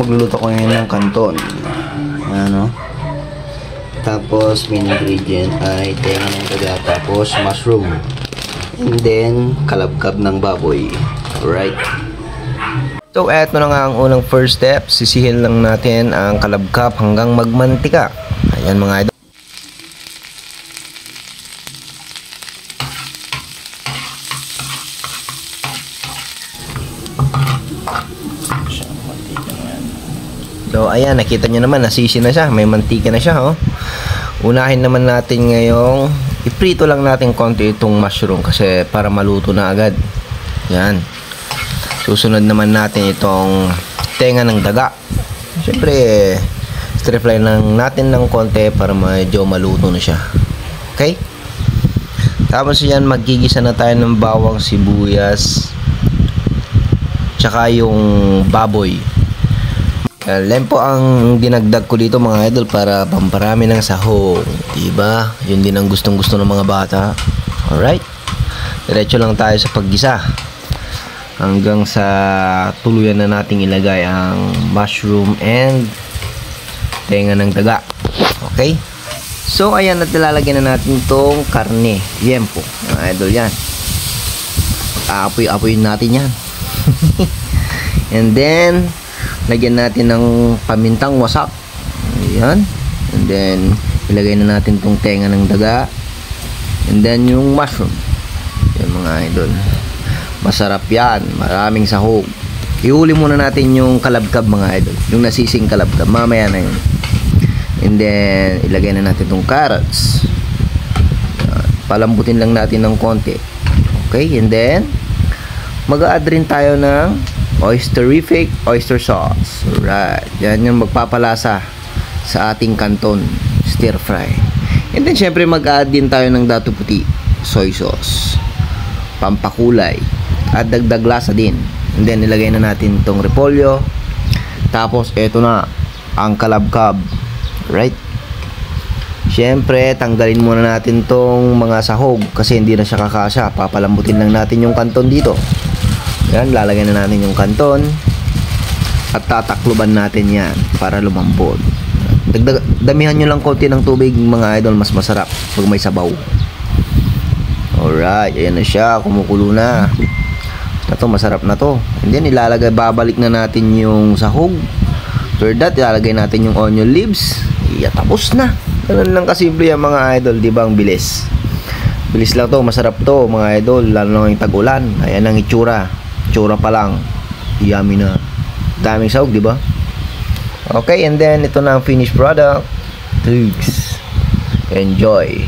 magluluto ko ngayon ng kanton. Ano? Tapos, main ingredient ay tenga ng daga, tapos mushroom. And then, kalabkab ng baboy. Alright? So, eto na nga ang unang first step. Sisihin lang natin ang kalabkab hanggang magmantika. Ayan mga idol. So, ayan, nakita nyo naman, nasisi na siya. May mantika na siya, oh. Unahin naman natin ngayong iprito lang natin konti itong mushroom kasi para maluto na agad. Yan. Susunod naman natin itong tenga ng daga. Siyempre, stir fry lang natin ng konti para medyo maluto na siya. Okay? Tapos yan, magigisa na tayo ng bawang, sibuyas, tsaka yung baboy. Yan po ang dinagdag ko dito mga idol para pamparami ng sahog. Diba? Yun din ang gustong gusto ng mga bata. Alright? Diretso lang tayo sa paggisa. Hanggang sa tuluyan na nating ilagay ang mushroom and tenga ng daga. Okay? So, ayan, at nilalagyan na natin itong karne. Yan po, mga idol yan. Apoy-apoyin natin yan. And then, lagyan natin ng pamintang wasak. Ayan. And then, ilagay na natin itong tenga ng daga. And then, yung mushroom. Yan mga idol. Masarap yan. Maraming sahog. Ihuli muna natin yung kalabkab mga idol. Yung nasising kalabkab. Mamaya na yun. And then, ilagay na natin itong carrots. Ayan. Palambutin lang natin ng konti. Okay. And then, mag-a-add rin tayo ng oysterific oyster sauce. Alright. Yan yung magpapalasa sa ating kanton stir fry. And then syempre mag-add din tayo ng dato puti, soy sauce, pampakulay, at dagdag lasa din. And then ilagay na natin itong repolyo. Tapos eto na ang kalabkab. Right? Syempre tanggalin muna natin tong mga sahog kasi hindi na siya kakasya. Papalambutin lang natin yung kanton dito. Yan, lalagyan na natin yung kanton at tatakluban natin yan para lumambot. Damihan nyo lang konti ng tubig mga idol, mas masarap pag may sabaw. Alright, ayan na siya, kumukulo na. Ito, masarap na to. And then ilalagay, babalik na natin yung sahog. After that, ilalagay natin yung onion leaves. Iya, tapos na. Ganun lang kasimple yan mga idol, di ba? Ang bilis. Bilis lang to, masarap to mga idol, lalo na yung tag-ulan. Ayan ang itsura. Tsura pa lang, yummy na. Daming sahog, di ba? Okay, and then ito na ang finished product. Thanks. Enjoy.